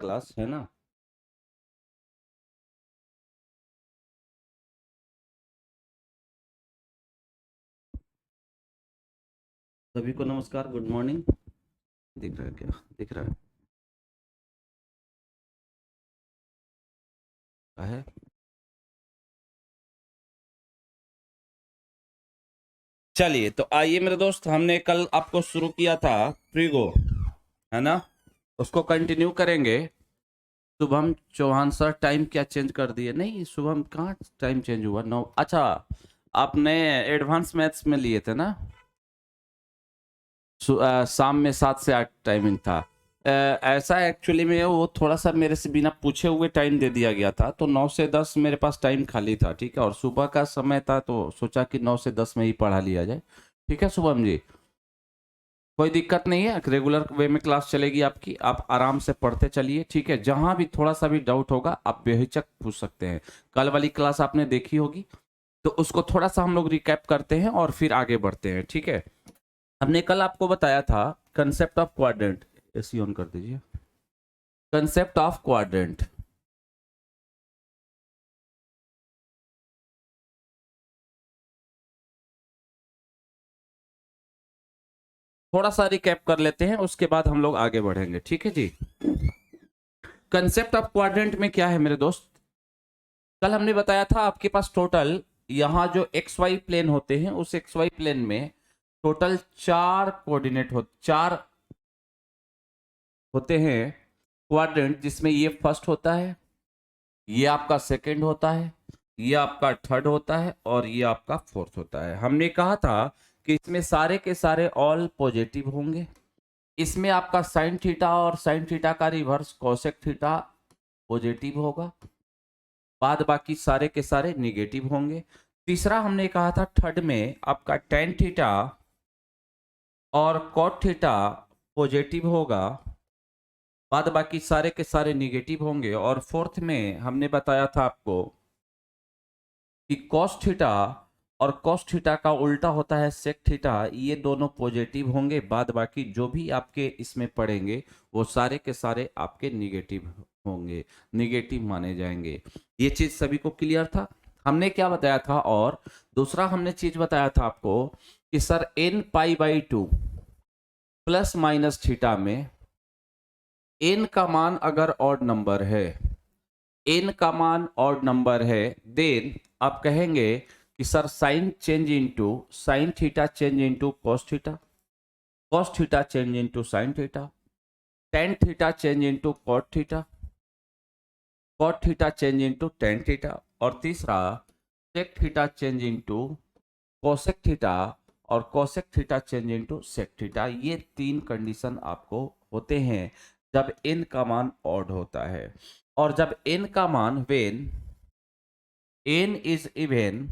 Class है ना। सभी को नमस्कार, गुड मॉर्निंग। दिख रहा है क्या? दिख रहा है। चलिए तो आइए मेरे दोस्त, हमने कल आपको शुरू किया था फ्रीगो, है ना। उसको कंटिन्यू करेंगे। शुभम चौहान सर टाइम क्या चेंज कर दिए? नहीं, शुभम कहाँ टाइम चेंज हुआ? 9। अच्छा, आपने एडवांस मैथ्स में लिए थे ना। शाम में 7 से 8 टाइमिंग था। ऐसा एक्चुअली में वो थोड़ा सा मेरे से बिना पूछे हुए टाइम दे दिया गया था, तो 9 से 10 मेरे पास टाइम खाली था, ठीक है। और सुबह का समय था तो सोचा कि 9 से 10 में ही पढ़ा लिया जाए। ठीक है शुभम जी, कोई दिक्कत नहीं है, रेगुलर वे में क्लास चलेगी आपकी। आप आराम से पढ़ते चलिए, ठीक है। जहां भी थोड़ा सा भी डाउट होगा आप बेहिचक पूछ सकते हैं। कल वाली क्लास आपने देखी होगी, तो उसको थोड़ा सा हम लोग रिकैप करते हैं और फिर आगे बढ़ते हैं, ठीक है। हमने कल आपको बताया था concept of quadrant. AC on कर दीजिए। Concept of quadrant. थोड़ा सा रिकैप कर लेते हैं, उसके बाद हम लोग आगे बढ़ेंगे, ठीक है जी। कंसेप्ट ऑफ क्वाड्रेंट में क्या है मेरे दोस्त? कल हमने बताया था आपके पास टोटल यहां जो एक्स वाई प्लेन होते हैं, उस एक्स वाई प्लेन में टोटल 4 होते हैं क्वाड्रेंट, जिसमें ये फर्स्ट होता है, ये आपका सेकंड होता है, ये आपका थर्ड होता है और ये आपका फोर्थ होता है। हमने कहा था कि इसमें सारे के सारे ऑल पॉजिटिव होंगे। इसमें आपका साइन थीटा और साइन थीटा का रिवर्स कोसेक थीटा पॉजिटिव होगा। बाद बाकी सारे के सारे निगेटिव होंगे। तीसरा हमने कहा था थर्ड में आपका टेन थीटा और कॉट थीटा पॉजिटिव होगा, बाद बाकी सारे के सारे निगेटिव होंगे। और फोर्थ में हमने बताया था आपको कि कॉस थीटा और कॉस थीटा का उल्टा होता है सेक थीटा, ये दोनों पॉजिटिव होंगे। बाद बाकी जो भी आपके इसमें पड़ेंगे वो सारे के सारे आपके निगेटिव होंगे, निगेटिव माने जाएंगे। ये चीज सभी को क्लियर था? हमने क्या बताया था? और दूसरा हमने चीज बताया था आपको कि sir n π/2 plus minus theta में n का मान अगर ऑड नंबर है, n का मान ऑड नंबर है, देन आप कहेंगे कि sir sine change into sine theta change into cos theta, cos theta change into sine theta, tan theta change into cot theta, cot theta change into tan theta, और तीसरा sec theta change into cosec theta और cosec theta change into sec theta. ये तीन condition आपको होते हैं जब n का मान ऑड होता है। और जब n का मान वेन n इज इवन,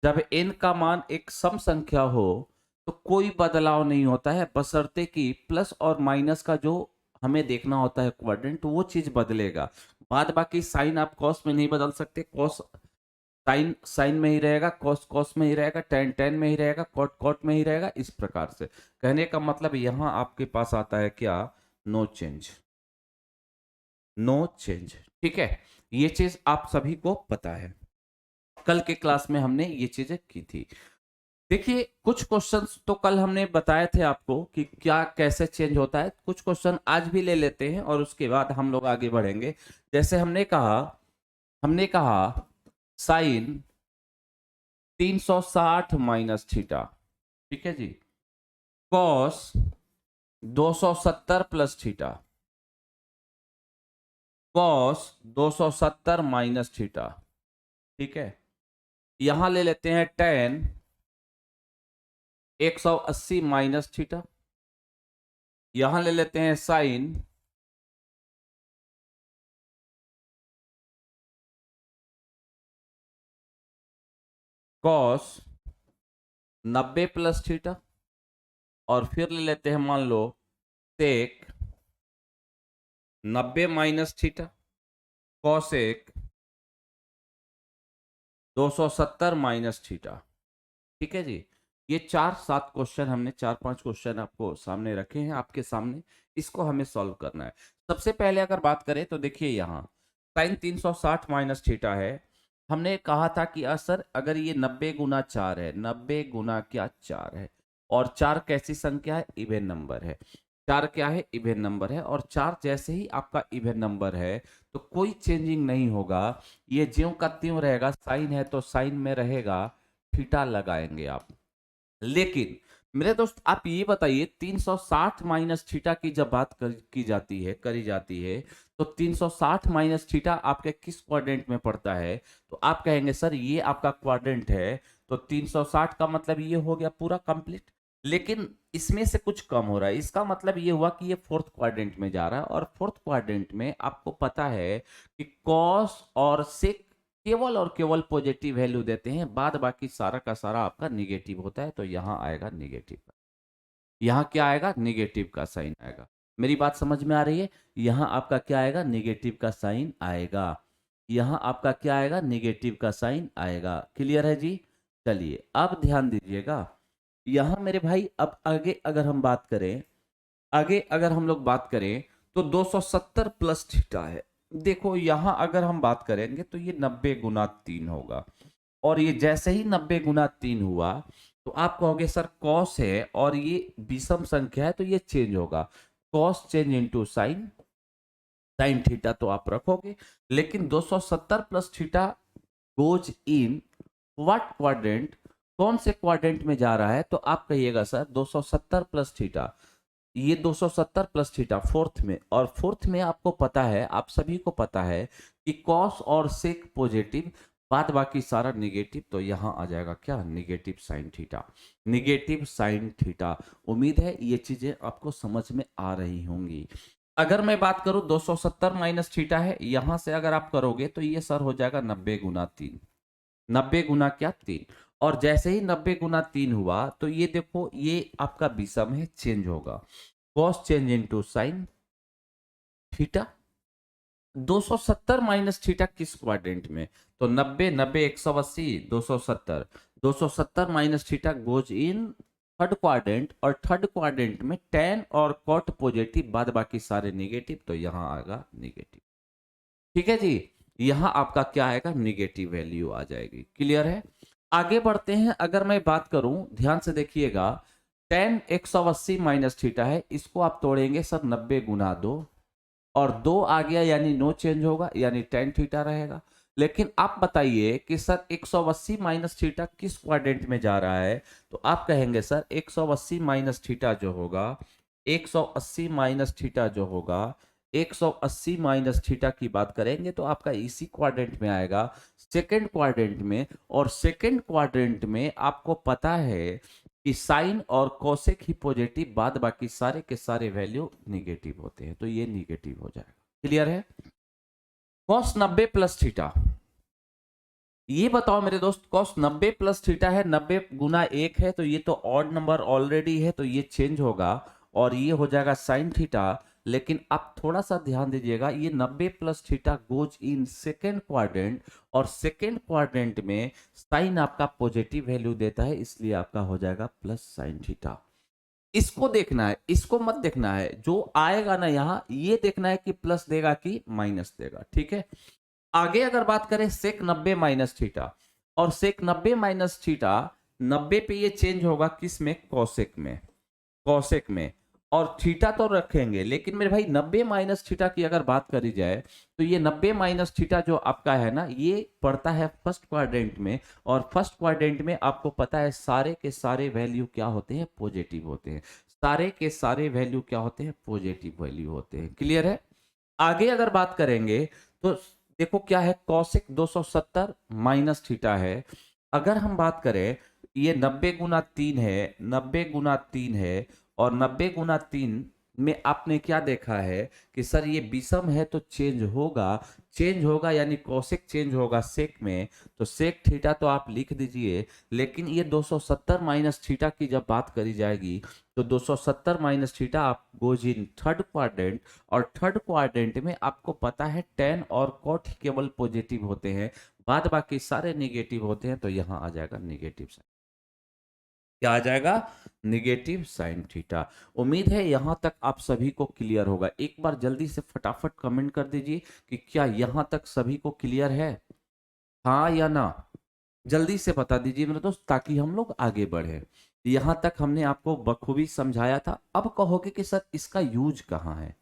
जब n का मान एक सम संख्या हो तो कोई बदलाव नहीं होता है, बशर्ते कि प्लस और माइनस का जो हमें देखना होता है क्वाड्रेंट, वो चीज बदलेगा। बाद बाकी साइन आप कॉस में नहीं बदल सकते, कॉस साइन साइन में ही रहेगा, कॉस कॉस में ही रहेगा, टेन टेन में ही रहेगा, कॉट कॉट में ही रहेगा। इस प्रकार से कहने का मतलब यहां आपके पास आता है क्या? नो चेंज, नो चेंज, ठीक है। ये चीज आप सभी को पता है, कल के क्लास में हमने ये चीजें की थी। देखिए कुछ क्वेश्चंस तो कल हमने बताए थे आपको कि क्या कैसे चेंज होता है, कुछ क्वेश्चन आज भी ले लेते हैं और उसके बाद हम लोग आगे बढ़ेंगे। जैसे हमने कहा साइन 360 माइनस थीटा, ठीक है जी, cos 270 plus theta, cos 270 minus theta, ठीक है। यहां ले लेते हैं टेन 180 माइनस थीटा, यहां ले लेते हैं साइन कॉस 90 प्लस थीटा, और फिर ले लेते हैं मान लो सेक 90 minus theta, cosec 270 minus theta, ठीक है जी। ये 4-7 क्वेश्चन हमने 4-5 क्वेश्चन आपको सामने रखे हैं, आपके सामने। इसको हमें सॉल्व करना है। सबसे पहले अगर बात करें तो देखिए यहाँ साइन 360 माइनस थीटा है। हमने कहा था कि सर अगर ये 90 गुना 4 है, 90 गुना क्या 4 है, और 4 कैसी संख्या है, इवन नंबर है। 4 क्या है, इवन नंबर है, और 4 जैसे ही आपका इवन नंबर है तो कोई चेंजिंग नहीं होगा, ये ज्यों का त्यों रहेगा। साइन है तो साइन में रहेगा, थीटा लगाएंगे आप। लेकिन मेरे दोस्त आप ये बताइए 360 माइनस थीटा की जब बात की जाती है, करी जाती है, तो 360 माइनस थीटा आपके किस क्वाड्रेंट में पड़ता है? तो आप कहेंगे सर ये आपका क्वाड्रेंट है, तो 360 का मतलब ये हो गया पूरा कंप्लीट। लेकिन इसमें से कुछ कम हो रहा है, इसका मतलब ये हुआ कि ये फोर्थ क्वाड्रेंट में जा रहा है, और फोर्थ क्वाड्रेंट में आपको पता है कि कॉस और सेक केवल और केवल पॉजिटिव वैल्यू देते हैं, बाद बाकी सारा का सारा आपका निगेटिव होता है। तो यहां आएगा निगेटिव का, यहां क्या आएगा, निगेटिव का साइन आएगा। मेरी बात समझ में आ रही है? यहां आपका क्या आएगा, निगेटिव का साइन आएगा। यहां आपका क्या आएगा, निगेटिव का साइन आएगा। क्लियर है जी? चलिए अब ध्यान दीजिएगा, यहां मेरे भाई अब आगे अगर हम बात करें, आगे अगर हम लोग बात करें तो 270 प्लस थीटा है। देखो यहां अगर हम बात करेंगे तो ये 90 गुना 3 होगा, और ये जैसे ही 90 गुना 3 हुआ तो आप कहोगे सर कॉस है और ये विषम संख्या है तो ये चेंज होगा, cos change into sign, sine theta तो आप रखोगे। लेकिन 270 plus theta goes in what quadrant, कौन से क्वाड्रेंट में जा रहा है? तो आप कहिएगा सर 270 प्लस थीटा, ये 270 प्लस थीटा फोर्थ में, और फोर्थ में आपको पता है, आप सभी को पता है कि कॉस और सेक पॉजिटिव, बाद बाकी सारा निगेटिव। तो यहां आ जाएगा क्या, negative sine theta, negative sine theta. उम्मीद है ये चीजें आपको समझ में आ रही होंगी। अगर मैं बात करूं 270 माइनस थीटा है, यहां से अगर आप करोगे तो ये सर हो जाएगा 90 गुना 3, 90 गुना क्या 3, और जैसे ही 90 गुना 3 हुआ तो ये देखो ये आपका विषम है, चेंज होगा, cos change into sine theta. 270 minus theta किस क्वाड्रेंट में? तो 90 90 180 270, 270 minus theta goes in third quadrant, और थर्ड क्वाड्रेंट में tan और cot पॉजिटिव, बाद बाकी सारे निगेटिव। तो यहां आएगा निगेटिव। ठीक है जी, यहां आपका क्या आएगा, निगेटिव वैल्यू आ जाएगी। क्लियर है? आगे बढ़ते हैं। अगर मैं बात करूं, ध्यान से देखिएगा, tan 180 माइनस थीटा है, इसको आप तोड़ेंगे सर 90 गुना 2, और 2 आ गया यानी नो चेंज होगा, यानी tan थीटा रहेगा। लेकिन आप बताइए कि सर 180 माइनस थीटा किस क्वाड्रेंट में जा रहा है? तो आप कहेंगे सर 180 माइनस थीटा जो होगा, 180 माइनस थीटा जो होगा, 180 माइनस थीटा की बात करेंगे तो आपका इसी क्वाड्रेंट में आएगा, सेकंड क्वाड्रेंट में। और सेकंड क्वाड्रेंट में आपको पता है कि साइन और कोसेक ही पॉजिटिव, बाद बाकी सारे के सारे वैल्यू निगेटिव होते हैं। तो ये निगेटिव हो जाएगा। क्लियर है? कॉस 90 प्लस थीटा, ये बताओ मेरे दोस्त, कॉस 90 प्लस थीटा है, 90 गुना 1 है, तो ये तो ऑड नंबर ऑलरेडी है, तो ये चेंज होगा और ये हो जाएगा साइन थीटा। लेकिन आप थोड़ा सा ध्यान दीजिएगा, ये 90 plus theta goes in second quadrant, और सेकेंड क्वाड्रेंट में साइन आपका पॉजिटिव वैल्यू देता है, इसलिए आपका हो जाएगा प्लस साइन थीटा। इसको देखना है, इसको मत देखना है, जो आएगा ना यहां ये देखना है कि प्लस देगा कि माइनस देगा। ठीक है? आगे अगर बात करें सेक 90 माइनस थीटा, और सेक 90 माइनस थीटा 90 पे ये चेंज होगा किस में, कौसेक में, कौसेक में। और थीटा तो रखेंगे, लेकिन मेरे भाई 90 माइनस थीटा की अगर बात करी जाए तो ये 90 माइनस थीटा जो आपका है ना, ये पड़ता है फर्स्ट क्वाड्रेंट में, और फर्स्ट क्वाड्रेंट में आपको पता है सारे के सारे वैल्यू क्या होते हैं, पॉजिटिव होते हैं। सारे के सारे वैल्यू क्या होते हैं, पॉजिटिव वैल्यू होते हैं। क्लियर है? आगे अगर बात करेंगे तो देखो क्या है, कौशिक 270 माइनस थीटा है। अगर हम बात करें, ये 90 गुना 3 है, 90 गुना 3 है, और 90 गुना 3 में आपने क्या देखा है कि सर ये विषम है तो चेंज होगा, चेंज होगा यानी कौशिक चेंज होगा सेक में, तो सेक थीटा तो आप लिख दीजिए। लेकिन ये 270 माइनस थीटा की जब बात करी जाएगी तो 270 माइनस थीटा आप गोज इन थर्ड क्वाड्रेंट, और थर्ड क्वाड्रेंट में आपको पता है tan और cot केवल पॉजिटिव होते हैं, बाद बाकी सारे निगेटिव होते हैं। तो यहां आ जाएगा निगेटिव साइन। क्या आ जाएगा, निगेटिव साइन थीटा। उम्मीद है यहां तक आप सभी को क्लियर होगा। एक बार जल्दी से फटाफट कमेंट कर दीजिए कि क्या यहां तक सभी को क्लियर है, हाँ या ना। जल्दी से बता दीजिए मेरे दोस्त, ताकि हम लोग आगे बढ़े। यहां तक हमने आपको बखूबी समझाया था। अब कहोगे कि सर इसका यूज कहाँ है,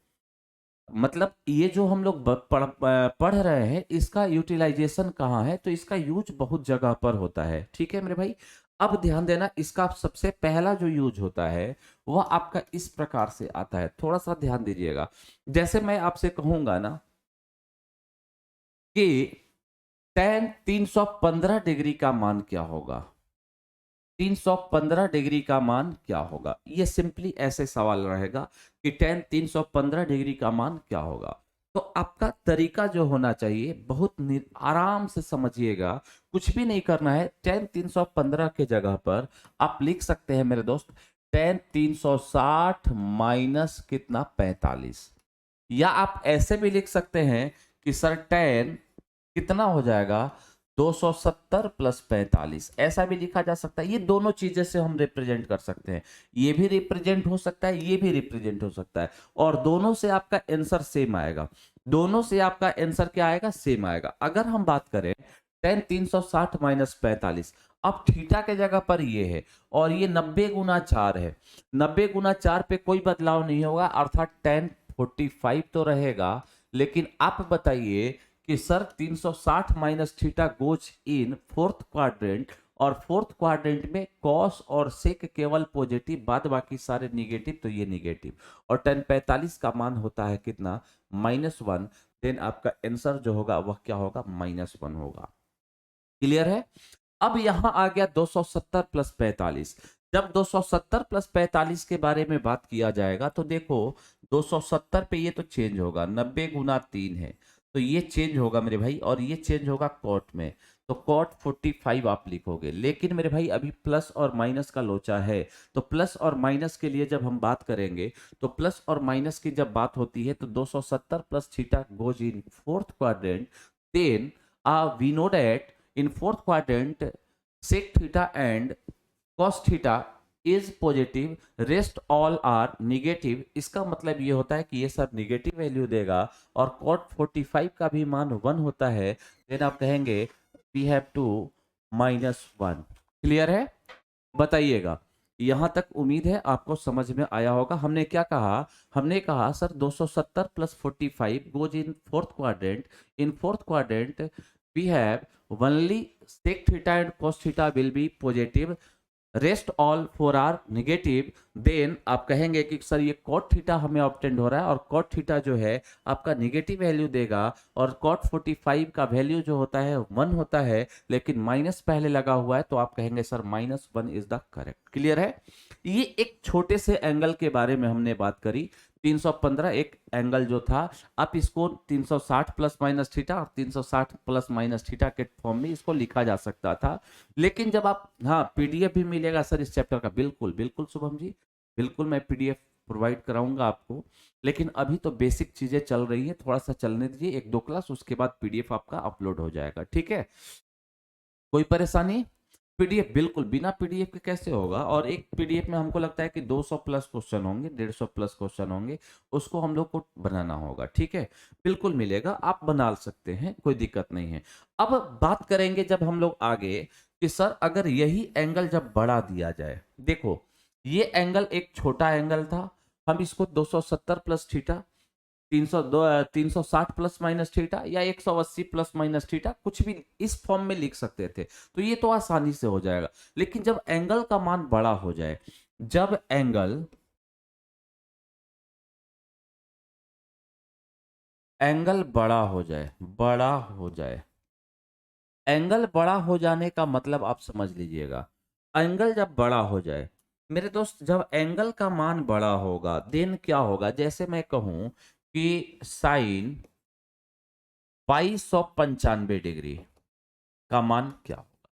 मतलब ये जो हम लोग पढ़ रहे हैं इसका यूटिलाइजेशन कहाँ है, तो इसका यूज बहुत जगह पर होता है। ठीक है मेरे भाई, अब ध्यान देना, इसका सबसे पहला जो यूज होता है वह आपका इस प्रकार से आता है, थोड़ा सा ध्यान दीजिएगा। जैसे मैं आपसे कहूंगा ना कि tan 315 डिग्री का मान क्या होगा, 315 डिग्री का मान क्या होगा, ये सिंपली ऐसे सवाल रहेगा कि tan 315 डिग्री का मान क्या होगा। तो आपका तरीका जो होना चाहिए, बहुत आराम से समझिएगा, कुछ भी नहीं करना है। tan 315 के जगह पर आप लिख सकते हैं मेरे दोस्त tan 360 माइनस कितना 45, या आप ऐसे भी लिख सकते हैं कि सर tan कितना हो जाएगा 270 प्लस 45, ऐसा भी लिखा जा सकता है। ये दोनों चीजें से हम रिप्रेजेंट कर सकते हैं, ये भी रिप्रेजेंट हो सकता है, ये भी रिप्रेजेंट हो सकता है, और दोनों से आपका आंसर सेम आएगा। दोनों से आपका आंसर क्या आएगा, सेम आएगा। अगर हम बात करें tan 360 माइनस 45, अब थीटा के जगह पर ये है और ये 90 गुना 4 है, 90 गुना 4 पे कोई बदलाव नहीं होगा, अर्थात tan 45 तो रहेगा। लेकिन आप बताइए कि sir 360 minus theta goes in fourth quadrant, और फोर्थ क्वाड्रेंट में कॉस और सेक केवल पॉजिटिव, बाद बाकी सारे निगेटिव, तो ये निगेटिव, और tan 45 का मान होता है कितना, -1। देन आपका आंसर जो होगा वह क्या होगा, -1 होगा। क्लियर है। अब यहां आ गया 270 प्लस 45। जब 270 प्लस 45 के बारे में बात किया जाएगा तो देखो 270 पे ये तो चेंज होगा, 90 गुना 3 है, तो ये चेंज होगा मेरे भाई, और ये चेंज होगा कॉट में, तो कॉट 45 आप लिखोगे। लेकिन मेरे भाई अभी प्लस और माइनस का लोचा है, तो प्लस और माइनस के लिए जब हम बात करेंगे, तो प्लस और माइनस की जब बात होती है तो 270 plus theta goes in fourth quadrant, then we know that in fourth quadrant sec theta and cos theta is positive, rest all are negative। इसका मतलब ये होता है कि ये सब निगेटिव वैल्यू देगा, और cot 45 का भी मान 1 होता है। देन आप कहेंगे we have to -1। क्लियर है, बताइएगा। यहां तक उम्मीद है आपको समझ में आया होगा। हमने क्या कहा, हमने कहा sir 270 plus 45 goes in fourth quadrant, in fourth quadrant we have only sec theta and cos theta will be positive, rest all four are negative. Then आप कहेंगे कि सर ये cot थीटा हमें ऑब्टेंड हो रहा है, और cot थीटा जो है आपका निगेटिव वैल्यू देगा, और cot 45 का वैल्यू जो होता है 1 होता है, लेकिन माइनस पहले लगा हुआ है, तो आप कहेंगे sir -1 is the correct. Clear है। ये एक छोटे से एंगल के बारे में हमने बात करी। 315 एक एंगल जो था, आप इसको 360 प्लस माइनस थीटा और 360 प्लस माइनस थीटा के फॉर्म में इसको लिखा जा सकता था। लेकिन जब आप, हाँ पीडीएफ भी मिलेगा सर इस चैप्टर का, बिल्कुल बिल्कुल शुभम जी, बिल्कुल मैं पीडीएफ प्रोवाइड कराऊंगा आपको। लेकिन अभी तो बेसिक चीजें चल रही हैं, थोड़ा सा चलने दीजिए, 1-2 क्लास, उसके बाद पीडीएफ आपका अपलोड हो जाएगा। ठीक है, कोई परेशानी। पीडीएफ बिल्कुल, बिना पीडीएफ के कैसे होगा, और एक पीडीएफ में हमको लगता है कि 200 प्लस क्वेश्चन होंगे, 150 प्लस क्वेश्चन होंगे, उसको हम लोग को बनाना होगा। ठीक है, बिल्कुल मिलेगा, आप बना सकते हैं, कोई दिक्कत नहीं है। अब बात करेंगे जब हम लोग आगे कि सर अगर यही एंगल जब बढ़ा दिया जाए, देखो ये एंगल एक छोटा एंगल था, हम इसको 270 plus theta, 360 plus minus theta, या 180 प्लस माइनस थीटा, कुछ भी इस फॉर्म में लिख सकते थे, तो ये तो आसानी से हो जाएगा। लेकिन जब एंगल का मान बड़ा हो जाए, जब एंगल एंगल बड़ा हो जाए, बड़ा हो जाए, एंगल बड़ा हो जाने का मतलब आप समझ लीजिएगा, एंगल जब बड़ा हो जाए मेरे दोस्त, जब एंगल का मान बड़ा होगा देन क्या होगा, जैसे मैं कहूं कि साइन 2295 डिग्री का मान क्या होगा,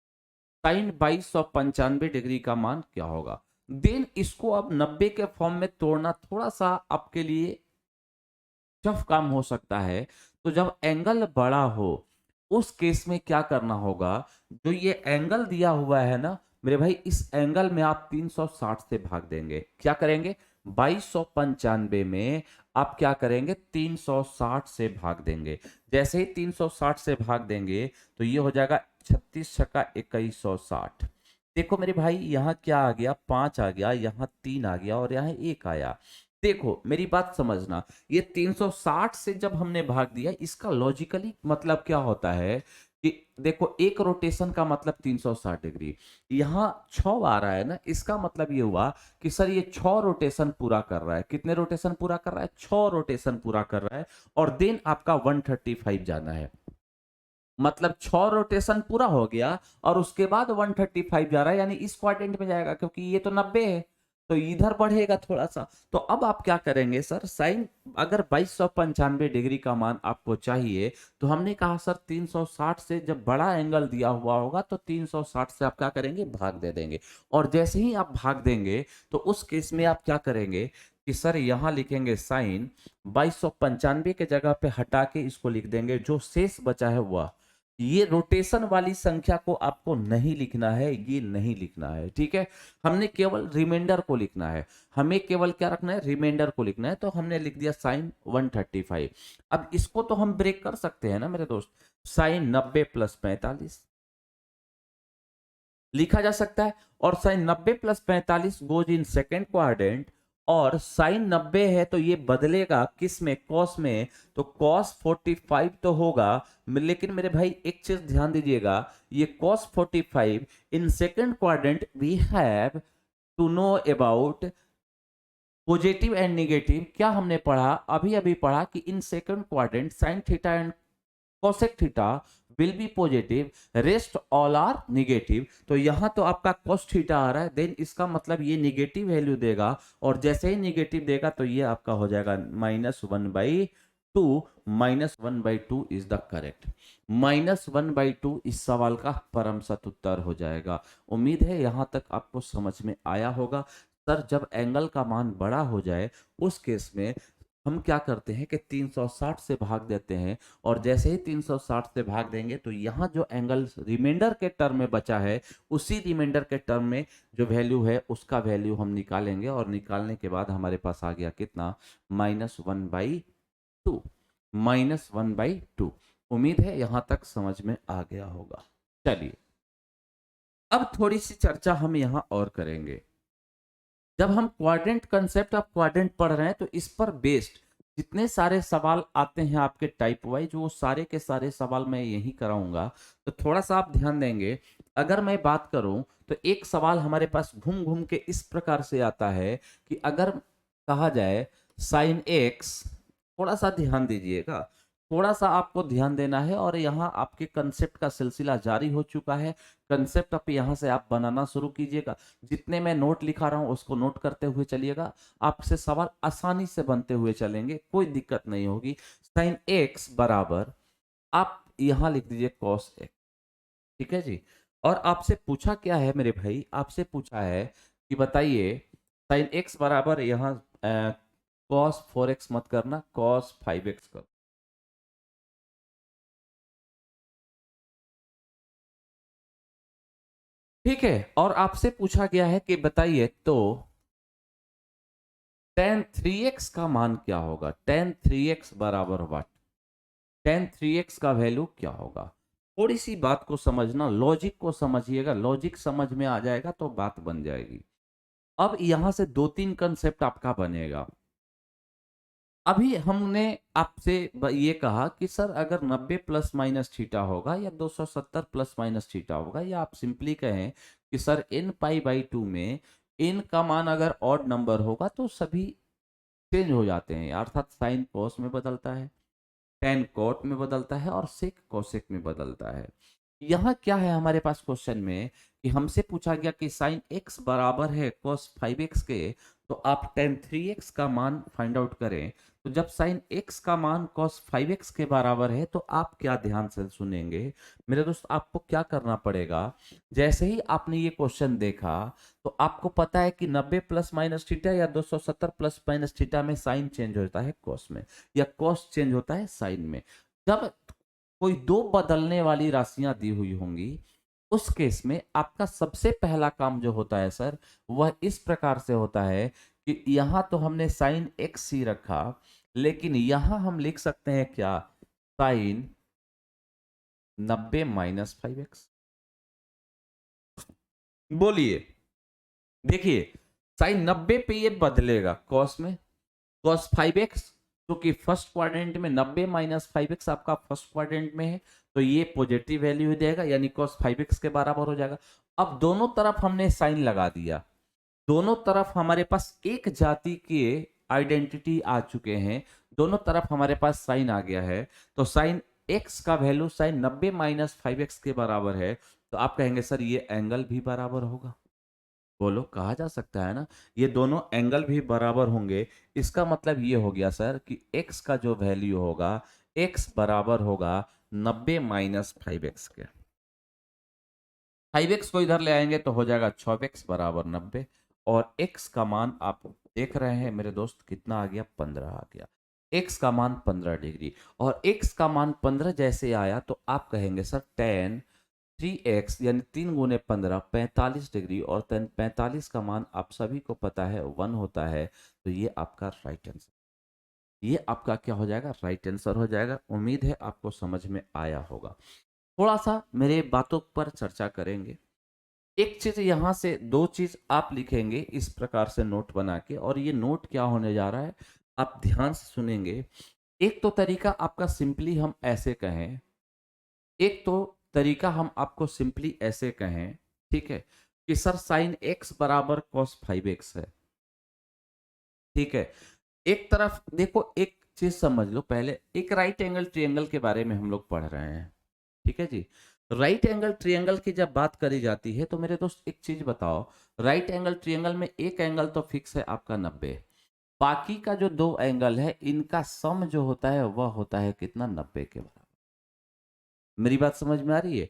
साइन 2295 डिग्री का मान क्या होगा। देन इसको अब 90 के फॉर्म में तोड़ना थोड़ा सा आपके लिए टफ काम हो सकता है। तो जब एंगल बड़ा हो उस केस में क्या करना होगा, जो ये एंगल दिया हुआ है ना, मेरे भाई इस एंगल में आप 360 से भाग देंगे। क्या करेंगे? 2295 में आप क्या करेंगे? 360 से भाग देंगे। जैसे ही 360 से भाग देंगे तो ये हो जाएगा 36 छक्का 2160। देखो मेरे भाई यहाँ क्या आ गया? 5 आ गया, यहाँ 3 आ गया और यहाँ 1 आया। देखो मेरी बात समझना, ये 360 से जब हमने भाग दिया, इसका लॉजिकली मतलब क्या होता है कि देखो एक रोटेशन का मतलब 360 डिग्री, यहाँ 6 आ रहा है ना, इसका मतलब ये हुआ कि सर ये 6 रोटेशन पूरा कर रहा है। कितने रोटेशन पूरा कर रहा है? 6 रोटेशन पूरा कर रहा है। और देन आपका 135 जाना है, मतलब 6 रोटेशन पूरा हो गया और उसके बाद 135 जा रहा है, यानी इस क्वाड्रेंट में जाएगा क्योंकि ये तो 90 है, तो इधर बढ़ेगा थोड़ा सा। तो अब आप क्या करेंगे सर? साइन अगर 2295 डिग्री का मान आपको चाहिए तो हमने कहा सर 360 से जब बड़ा एंगल दिया हुआ होगा तो 360 से आप क्या करेंगे? भाग दे देंगे। और जैसे ही आप भाग देंगे तो उस केस में आप क्या करेंगे कि सर यहां लिखेंगे साइन 2295 के जगह पे हटा के इसको लिख देंगे, जो शेष बचा है वह। ये रोटेशन वाली संख्या को आपको नहीं लिखना है, ये नहीं लिखना है, ठीक है। हमने केवल रिमाइंडर को लिखना है, हमें केवल क्या रखना है? रिमाइंडर को लिखना है। तो हमने लिख दिया साइन 135। अब इसको तो हम ब्रेक कर सकते हैं ना मेरे दोस्त, साइन 90 प्लस 45 लिखा जा सकता है। और sine 90 plus 45 goes in second quadrant, और साइन 90 है तो ये बदलेगा किस में? कॉस में। तो कॉस 45 तो होगा, लेकिन मेरे भाई एक चीज ध्यान दीजिएगा, ये cos 45 in second quadrant we have to know about positive and negative. क्या हमने पढ़ा? अभी अभी पढ़ा कि in second quadrant sine theta and cosec theta will be positive, rest all are negative. तो यहां तो आपका cos थीटा आ रहा है, देन इसका मतलब ये निगेटिव वैल्यू देगा, और जैसे ही निगेटिव देगा तो ये आपका हो जाएगा -1/2। -1/2 इज द करेक्ट। -1/2 इस सवाल का परम सत उत्तर हो जाएगा। उम्मीद है यहां तक आपको समझ में आया होगा। सर जब एंगल का मान बड़ा हो जाए उस केस में हम क्या करते हैं कि 360 से भाग देते हैं, और जैसे ही 360 से भाग देंगे तो यहाँ जो एंगल रिमाइंडर के टर्म में बचा है, उसी रिमाइंडर के टर्म में जो वैल्यू है उसका वैल्यू हम निकालेंगे, और निकालने के बाद हमारे पास आ गया कितना? -1/2। -1/2। उम्मीद है यहां तक समझ में आ गया होगा। चलिए अब थोड़ी सी चर्चा हम यहां और करेंगे। जब हम क्वाड्रेंट कंसेप्ट ऑफ क्वाड्रेंट पढ़ रहे हैं तो इस पर बेस्ड जितने सारे सवाल आते हैं आपके टाइप वाइज, वो सारे के सारे सवाल मैं यही कराऊंगा। तो थोड़ा सा आप ध्यान देंगे। अगर मैं बात करूं तो एक सवाल हमारे पास घूम घूम के इस प्रकार से आता है कि अगर कहा जाए साइन एक्स, थोड़ा सा ध्यान दीजिएगा, थोड़ा सा आपको ध्यान देना है, और यहाँ आपके कंसेप्ट का सिलसिला जारी हो चुका है। कंसेप्ट अब यहाँ से आप बनाना शुरू कीजिएगा। जितने मैं नोट लिखा रहा हूँ उसको नोट करते हुए चलिएगा, आपसे सवाल आसानी से बनते हुए चलेंगे, कोई दिक्कत नहीं होगी। साइन एक्स बराबर आप यहाँ लिख दीजिए कॉस एक्स, ठीक है जी। और आपसे पूछा क्या है मेरे भाई? आपसे पूछा है कि बताइए साइन एक्स बराबर यहाँ कॉस 4x मत करना, कॉस 5x करो। ठीक है, और आपसे पूछा गया है कि बताइए तो tan 3x का मान क्या होगा? tan 3x बराबर व्हाट? tan 3x का वैल्यू क्या होगा? थोड़ी सी बात को समझना, लॉजिक को समझिएगा, लॉजिक समझ में आ जाएगा तो बात बन जाएगी। अब यहां से 2-3 कंसेप्ट आपका बनेगा। अभी हमने आपसे ये कहा कि सर अगर 90 प्लस माइनस थीटा होगा या 270 प्लस माइनस थीटा होगा, या आप सिंपली कहें कि सर n π/2 में n का मान अगर ऑड नंबर होगा तो सभी चेंज हो जाते हैं, अर्थात साइन कॉस में बदलता है, टेन कॉट में बदलता है, और सेक कोसेक में बदलता है। यहाँ क्या है हमारे पास क्वेश्चन में कि हमसे पूछा गया कि साइन x बराबर है cos 5x के, तो आप tan 3x का मान फाइंड आउट करें। तो जब साइन x का मान cos 5x के बराबर है तो आप क्या ध्यान से सुनेंगे मेरे दोस्त, आपको क्या करना पड़ेगा? जैसे ही आपने ये क्वेश्चन देखा तो आपको पता है कि 90 प्लस माइनस थीटा या 270 प्लस माइनस थीटा में साइन चेंज होता है कॉस में, या कॉस चेंज होता है साइन में। जब कोई दो बदलने वाली राशियां दी हुई होंगी उस केस में आपका सबसे पहला काम जो होता है सर, वह इस प्रकार से होता है कि यहां तो हमने साइन एक्स सी रखा, लेकिन यहां हम लिख सकते हैं क्या, साइन 90 - 5x। बोलिए, देखिए साइन 90 पे ये बदलेगा कॉस में, कॉस 5x, क्योंकि फर्स्ट क्वाड्रेंट में 90 - 5x आपका फर्स्ट क्वाड्रेंट में है, तो ये पॉजिटिव वैल्यू हो जाएगा, यानी कॉस 5x के बराबर हो जाएगा। अब दोनों तरफ हमने साइन लगा दिया, दोनों तरफ हमारे पास एक जाति के आइडेंटिटी आ चुके हैं, दोनों तरफ हमारे पास साइन आ गया है, तो साइन x का वैल्यू साइन 90 - 5x के बराबर है, तो आप कहेंगे सर ये एंगल भी बराबर होगा। बोलो, कहा जा सकता है ना, ये दोनों एंगल भी बराबर होंगे। इसका मतलब ये हो गया सर कि x का जो वैल्यू होगा, x बराबर होगा 90 - 5x के। 5x को इधर ले आएंगे तो हो जाएगा 6x बराबर 90, और x का मान आप देख रहे हैं मेरे दोस्त कितना आ गया, 15 आ गया। x का मान 15 डिग्री, और x का मान 15 जैसे आया तो आप कहेंगे सर tan 3x यानी 3 × 15 45 डिग्री, और 45 का मान आप सभी को पता है 1 होता है, तो ये आपका राइट आंसर, ये आपका क्या हो जाएगा, राइट आंसर हो जाएगा। उम्मीद है आपको समझ में आया होगा। थोड़ा सा मेरे बातों पर चर्चा करेंगे। एक चीज यहां से, दो चीज आप लिखेंगे इस प्रकार से नोट बना के, और ये नोट क्या होने जा रहा है आप ध्यान से सुनेंगे। एक तो तरीका आपका सिंपली हम ऐसे कहें, एक तो तरीका हम आपको सिंपली ऐसे कहें, ठीक है, कि सर साइन एक्स बराबर कॉस 5x है, ठीक है। एक तरफ देखो, एक चीज समझ लो, पहले एक राइट एंगल ट्रायंगल के बारे में हम लोग पढ़ रहे हैं, ठीक है जी। राइट एंगल ट्रायंगल की जब बात करी जाती है तो मेरे दोस्त एक चीज बताओ, राइट एंगल ट्रायंगल में एक एंगल तो फिक्स है आपका 90, बाकी का जो दो एंगल है इनका सम जो होता है वह होता है कितना, 90 के बराबर। मेरी बात समझ में आ रही है।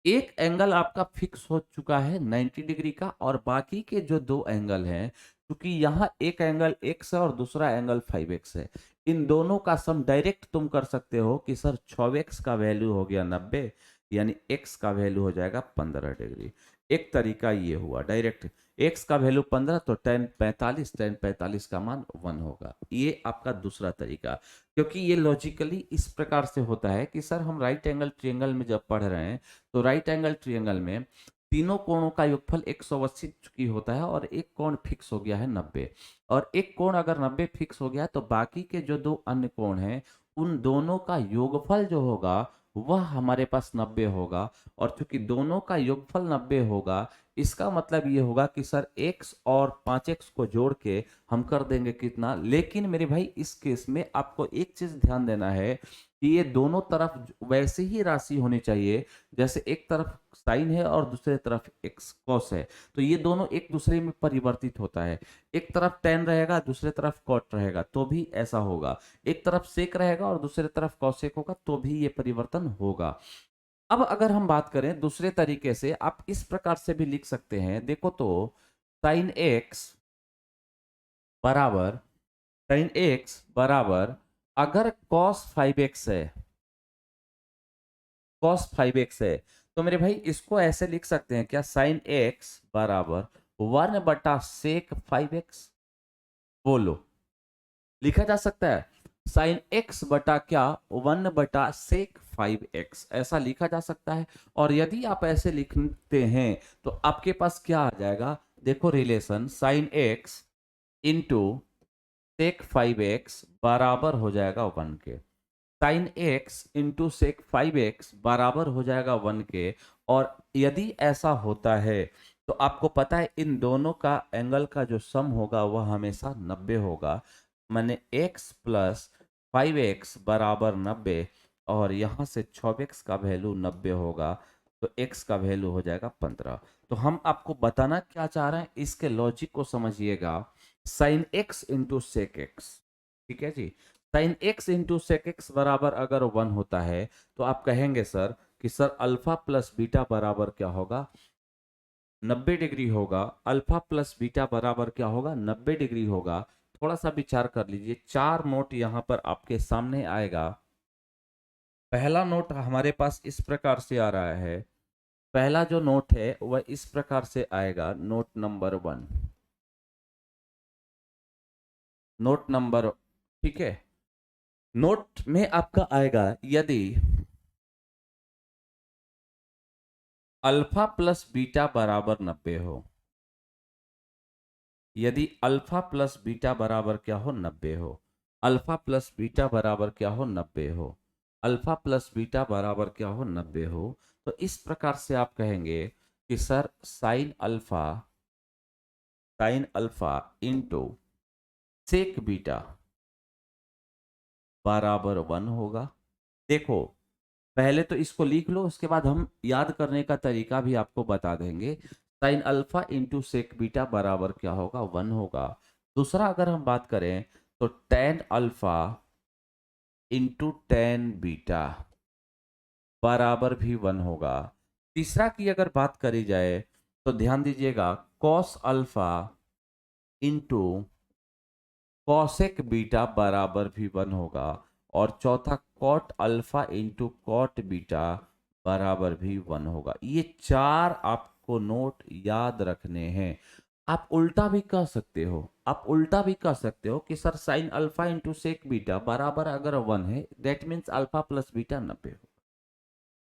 एक एंगल आपका फिक्स हो चुका है 90 डिग्री का, और बाकी के जो दो एंगल हैं, क्योंकि यहाँ एक एंगल x है और दूसरा एंगल 5x है, इन दोनों का सम डायरेक्ट तुम कर सकते हो कि सर 6x का वैल्यू हो गया 90, यानी x का वैल्यू हो जाएगा 15 डिग्री। एक तरीका ये हुआ डायरेक्ट, x का वैल्यू 15 तो tan 45, tan 45 का मान 1 होगा। ये आपका दूसरा तरीका, क्योंकि ये लॉजिकली इस प्रकार से होता है कि सर हम राइट एंगल ट्रायंगल में जब पढ़ रहे हैं, तो राइट एंगल ट्रायंगल में तीनों कोणों का योगफल 180 चुकी होता है, और एक कोण फिक्स हो गया है 90, और एक कोण अगर 90 फिक्स हो गया तो बाकी के जो दो अन्य कोण हैं उन दोनों का योगफल जो होगा वह हमारे पास 90 होगा, और चूंकि दोनों का योगफल 90 होगा, इसका मतलब ये होगा कि सर x और 5x को जोड़ के हम कर देंगे कितना। लेकिन मेरे भाई इस केस में आपको एक चीज ध्यान देना है कि ये दोनों तरफ वैसे ही राशि होनी चाहिए, जैसे एक तरफ साइन है और दूसरे तरफ एक्स कॉस है, तो ये दोनों एक दूसरे में परिवर्तित होता है। एक तरफ टेन रहेगा दूसरे तरफ कॉट रहेगा तो भी ऐसा होगा, एक तरफ सेक रहेगा और दूसरे तरफ कॉसेक होगा तो भी ये परिवर्तन होगा। अब अगर हम बात करें दूसरे तरीके से, आप इस प्रकार से भी लिख सकते हैं, देखो तो साइन एक्स बराबर, साइन एक्स बराबर अगर कॉस 5x है, कॉस 5x है, तो मेरे भाई इसको ऐसे लिख सकते हैं क्या, साइन x बराबर 1/sec 5x। बोलो, लिखा जा सकता है साइन x बटा क्या, 1/sec 5x, ऐसा लिखा जा सकता है। और यदि आप ऐसे लिखते हैं तो आपके पास क्या आ जाएगा, देखो relation, sine x into sec 5x बराबर हो जाएगा 1 के, sine x into sec 5x बराबर हो जाएगा 1 के। और यदि ऐसा होता है तो आपको पता है इन दोनों का एंगल का जो सम होगा वह हमेशा 90 होगा, माने x प्लस 5x बराबर 90, और यहाँ से 6x का वैल्यू 90 होगा, तो x का वैल्यू हो जाएगा 15। तो हम आपको बताना क्या चाह रहे हैं, इसके लॉजिक को समझिएगा, sine x into sec x, ठीक है जी, sine x into sec x बराबर अगर 1 होता है तो आप कहेंगे सर कि सर अल्फा प्लस बीटा बराबर क्या होगा, 90 डिग्री होगा। अल्फा प्लस बीटा बराबर क्या होगा, 90 डिग्री होगा। थोड़ा सा विचार कर लीजिए, चार नोट यहां पर आपके सामने आएगा। पहला नोट हमारे पास इस प्रकार से आ रहा है पहला जो नोट है वह इस प्रकार से आएगा, नोट नंबर 1, नोट नंबर, ठीक है। नोट में आपका आएगा, यदि अल्फा प्लस बीटा बराबर 90 हो, यदि अल्फा प्लस बीटा बराबर क्या हो, 90 हो, अल्फा प्लस बीटा बराबर क्या हो, 90 हो, अल्फा प्लस बीटा बराबर क्या हो, 90 हो, तो इस प्रकार से आप कहेंगे कि sir sine alpha into sec beta बराबर 1 होगा। देखो, पहले तो इसको लिख लो, उसके बाद हम याद करने का तरीका भी आपको बता देंगे। Sine alpha into sec beta बराबर क्या होगा, 1 होगा। दूसरा अगर हम बात करें तो ten alpha into tan beta बराबर भी 1 होगा। तीसरा की अगर बात करी जाए तो ध्यान दीजिएगा, cos alpha into cosec beta बराबर भी 1 होगा। और चौथा cot alpha into cot beta बराबर भी 1 होगा। ये चार आपको नोट याद रखने हैं। आप उल्टा भी कह सकते हो, आप उल्टा भी कह सकते हो कि sir sine alpha into sec beta बराबर अगर 1 है, that means alpha plus beta 90 हो।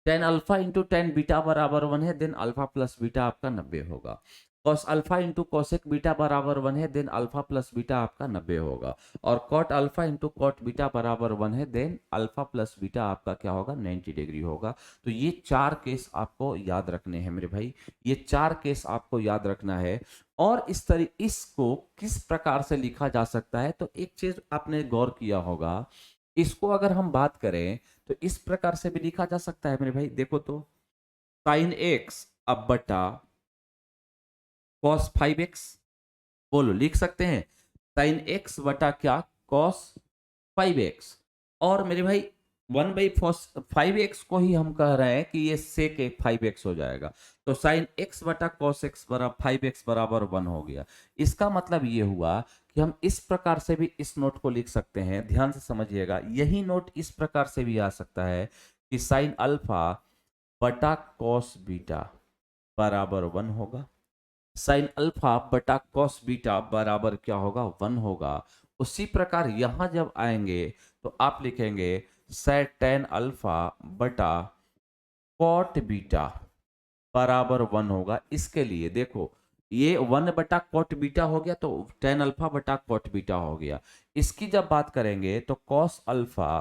Tan alpha into tan beta बराबर 1 है, देन अल्फा प्लस बीटा आपका 90 होगा। Cos alpha into cosec beta बराबर 1 है, देन अल्फा प्लस बीटा आपका 90 होगा। और cot alpha into cot beta बराबर 1 है, देन अल्फा प्लस बीटा आपका क्या होगा, 90 डिग्री होगा। तो ये चार केस आपको याद रखने हैं मेरे भाई, ये चार केस आपको याद रखना है। और इसको किस प्रकार से लिखा जा सकता है, तो एक चीज आपने गौर किया होगा, इसको अगर हम बात करें तो इस प्रकार से भी लिखा जा सकता है मेरे भाई। देखो तो, साइन एक्स अब बटा कॉस 5x, बोलो लिख सकते हैं, साइन एक्स बटा क्या, कॉस 5x। और मेरे भाई 1/5x को ही हम कह रहे हैं कि ये सेक 5x हो जाएगा। तो साइन x बटा कॉस x बराबर 5x बराबर 1 हो गया। इसका मतलब ये हुआ कि हम इस प्रकार से भी इस नोट को लिख सकते हैं। ध्यान से समझिएगा, यही नोट इस प्रकार से भी आ सकता है कि साइन अल्फा बटा कॉस बीटा बराबर 1 होगा। साइन अल्फा बटा कॉस बीटा बराबर क्या होगा, 1 होगा। उसी प्रकार यहां जब आएंगे तो आप लिखेंगे सेट टेन अल्फा बटा कॉट बीटा बराबर 1 होगा। इसके लिए देखो, ये 1 बटा कॉट बीटा हो गया, तो टेन अल्फा बटा कॉट बीटा हो गया। इसकी जब बात करेंगे तो कॉस अल्फा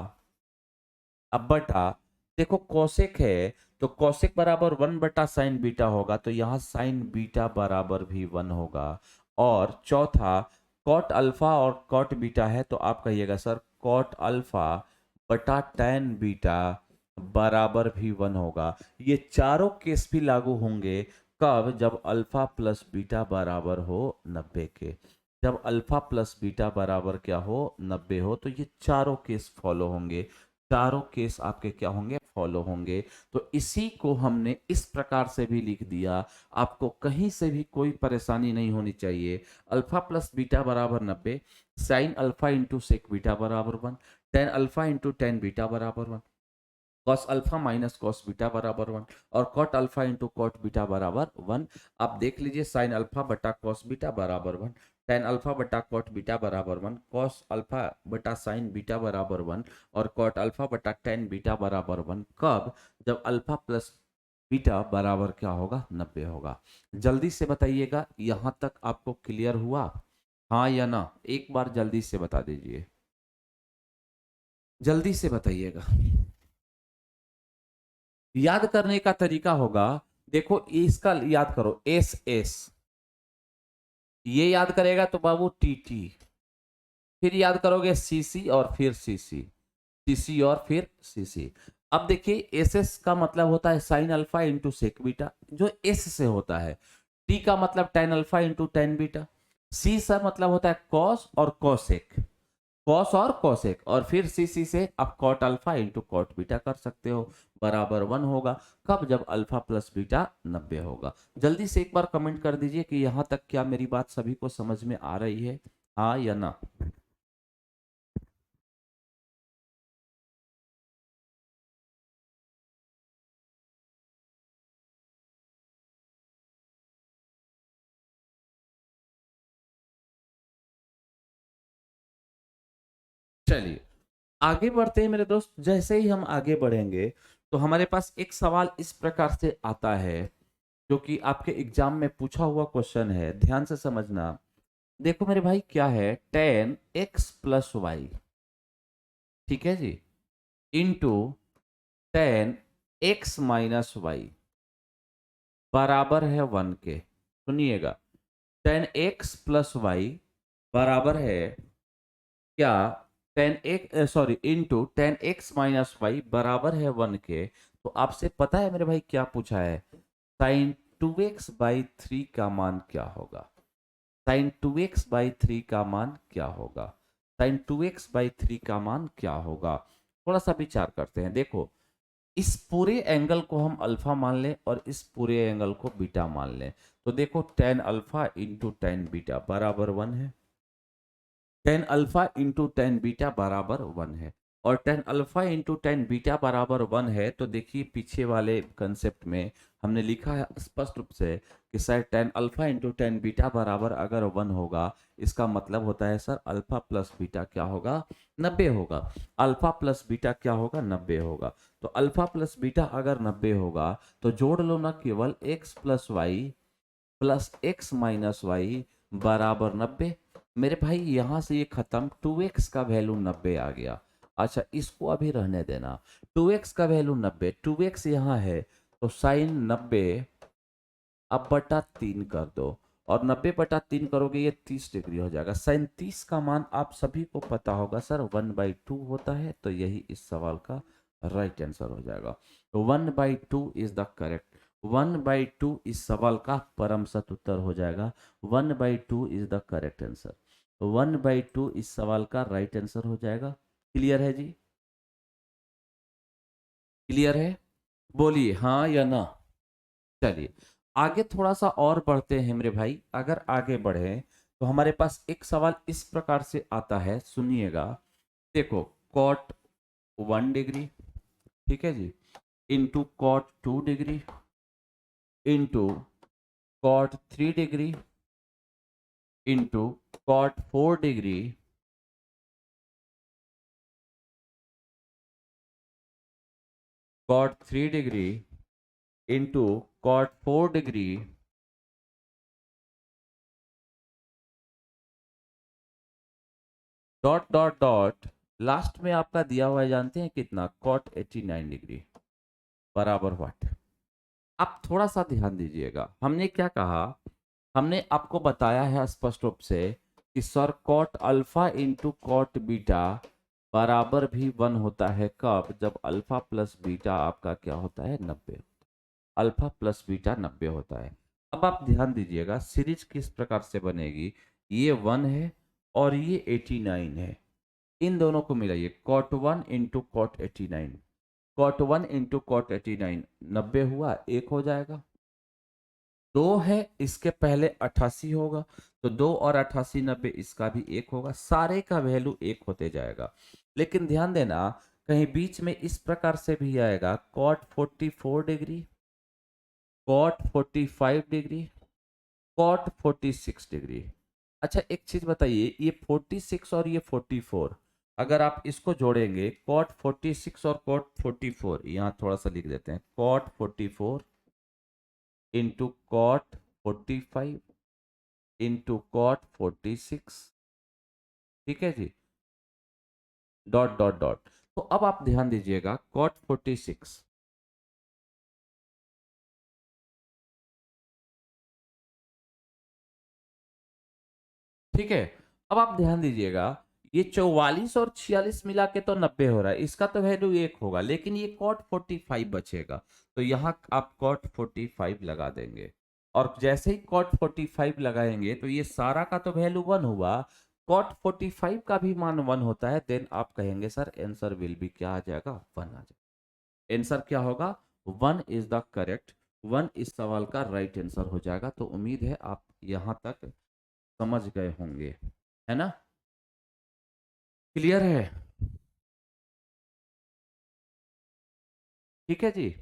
अब बटा, देखो कोसेक है तो कोसेक बराबर 1 बटा साइन बीटा होगा, तो यहाँ साइन बीटा बराबर भी 1 होगा। और चौथा कॉट अल्फा और कॉट बीटा है, तो आप कहिएगा सर कॉट अल्फा बटा टेन बीटा बराबर भी 1 होगा। ये चारों केस भी लागू होंगे कब, जब अल्फा प्लस बीटा बराबर हो 90 के। जब अल्फा प्लस बीटा बराबर क्या हो, 90 हो, तो ये चारों केस फॉलो होंगे, चारों केस आपके क्या होंगे, फॉलो होंगे। तो इसी को हमने इस प्रकार से भी लिख दिया, आपको कहीं से भी कोई परेशानी नहीं होनी चाहिए। अल्फा प्लस बीटा बराबर 90, sine alpha into sec beta बराबर 1, tan alpha into tan beta बराबर 1, cos alpha minus cos beta बराबर 1, और cot alpha into cot beta बराबर 1। आप देख लीजिए, साइन अल्फा बटा कॉस बीटा बराबर 1, टेन अल्फा बटा कॉट बीटा बराबर 1, कॉस अल्फा बटा साइन बीटा बराबर 1, और कॉट अल्फा बटा टेन बीटा बराबर 1। कब, जब अल्फा प्लस बीटा बराबर क्या होगा, 90 होगा। जल्दी से बताइएगा, यहां तक आपको क्लियर हुआ, हाँ या ना? एक बार जल्दी से बता दीजिए, जल्दी से बताइएगा। याद करने का तरीका होगा, देखो इसका याद करो, एस एस, ये याद करेगा तो बाबू टी टी, फिर याद करोगे सी सी और फिर सी सी, सी सी और फिर सी सी। अब देखिए, एस एस का मतलब होता है sine alpha into sec beta, जो एस से होता है। टी का मतलब tan alpha into tan beta. C का मतलब होता है कॉस और कॉसेक, कॉस और कॉसेक, और फिर सी सी से आप cot alpha into cot beta कर सकते हो, बराबर 1 होगा। कब, जब अल्फा प्लस बीटा 90 होगा। जल्दी से एक बार कमेंट कर दीजिए कि यहां तक क्या मेरी बात सभी को समझ में आ रही है, हाँ या ना? चलिए आगे बढ़ते हैं मेरे दोस्त। जैसे ही हम आगे बढ़ेंगे तो हमारे पास एक सवाल इस प्रकार से आता है जो कि आपके एग्जाम में पूछा हुआ क्वेश्चन है, ध्यान से समझना। देखो मेरे भाई क्या है, टेन एक्स प्लस वाई, ठीक है जी, into tan x minus y बराबर है 1 के। सुनिएगा, टेन एक्स प्लस वाई बराबर है क्या, tan x sorry into tan x minus y बराबर है 1 के। तो आपसे पता है मेरे भाई क्या पूछा है, साइन 2x/3 का मान क्या होगा। साइन 2x/3 का मान क्या होगा, साइन 2x/3 का मान क्या होगा। थोड़ा सा विचार करते हैं। देखो, इस पूरे एंगल को हम अल्फा मान लें और इस पूरे एंगल को बीटा मान लें। तो देखो, tan alpha into tan beta बराबर 1 है। Tan alpha into tan beta बराबर 1 है। और ten alpha into tan beta बराबर 1 है। तो देखिए पीछे वाले कंसेप्ट में हमने लिखा है स्पष्ट रूप से कि sir tan alpha into tan beta बराबर अगर 1 होगा, इसका मतलब होता है सर अल्फा प्लस बीटा क्या होगा, 90 होगा। अल्फा प्लस बीटा क्या होगा, 90 होगा। तो अल्फा प्लस बीटा अगर 90 होगा तो जोड़ लो ना, केवल x plus y plus x minus y बराबर 90। मेरे भाई यहां से ये खत्म, 2x का वैल्यू 90 आ गया। अच्छा इसको अभी रहने देना, 2x का वैल्यू 90, 2x यहाँ है तो साइन 90 अब बटा 3 कर दो, और 90/3 करोगे ये 30 डिग्री हो जाएगा। साइन 30 का मान आप सभी को पता होगा सर 1/2 होता है। तो यही इस सवाल का राइट आंसर हो जाएगा। तो 1/2 इज द करेक्ट, 1/2 इस सवाल का परम सत उत्तर हो जाएगा। 1/2 इज द करेक्ट आंसर। 1/2 इस सवाल का राइट आंसर हो जाएगा। क्लियर है जी, क्लियर है, बोलिए हाँ या ना। चलिए आगे थोड़ा सा और बढ़ते हैं मेरे भाई। अगर आगे बढ़े तो हमारे पास एक सवाल इस प्रकार से आता है, सुनिएगा। देखो, कॉट 1 डिग्री, ठीक है जी, into cot 2 degree into cot 3 degree into cot 4 degree cot 3 degree into cot 4 degree dot dot dot, last में आपका दिया हुआ है जानते हैं कितना, कॉट 89 डिग्री बराबर व्हाट। आप थोड़ा सा ध्यान दीजिएगा, हमने क्या कहा, हमने आपको बताया है स्पष्ट रूप से कि sir cot alpha into cot beta बराबर भी 1 होता है। कब, जब अल्फा प्लस बीटा आपका क्या होता है, 90। अल्फा प्लस बीटा 90 होता है। अब आप ध्यान दीजिएगा सीरीज किस प्रकार से बनेगी, ये 1 है और ये 89 है। इन दोनों को मिलाइए, cot 1 into cot 89, cot 1 into cot 89, 90 हुआ, एक हो जाएगा। 2 है, इसके पहले 88 होगा, तो 2 और 88 90, इसका भी एक होगा। सारे का वैल्यू एक होते जाएगा। लेकिन ध्यान देना, कहीं बीच में इस प्रकार से भी आएगा, cot 44 degree, cot 45 degree, cot 46 degree. अच्छा एक चीज बताइए, ये 46 और ये 44, अगर आप इसको जोड़ेंगे, कॉट 46 और कॉट 44, यहाँ थोड़ा सा लिख देते हैं, cot 44 into cot 45 into cot 46, ठीक है जी, डॉट डॉट डॉट। तो अब आप ध्यान दीजिएगा, कॉट 46, ठीक है। अब आप ध्यान दीजिएगा, ये 44 और 46 मिला के तो 90 हो रहा है, इसका तो वैल्यू एक होगा, लेकिन ये कॉट 45 बचेगा। तो यहाँ आप कॉट 45 लगा देंगे, और जैसे ही कॉट 45 लगाएंगे तो ये सारा का तो वैल्यू 1 हुआ, कॉट 45 का भी मान 1 होता है। देन आप कहेंगे सर आंसर विल भी क्या आ जाएगा, 1 आ जाएगा। आंसर क्या होगा, 1 इज द करेक्ट, 1 इस सवाल का राइट आंसर हो जाएगा। तो उम्मीद है आप यहाँ तक समझ गए होंगे, है ना, क्लियर है, ठीक है जी।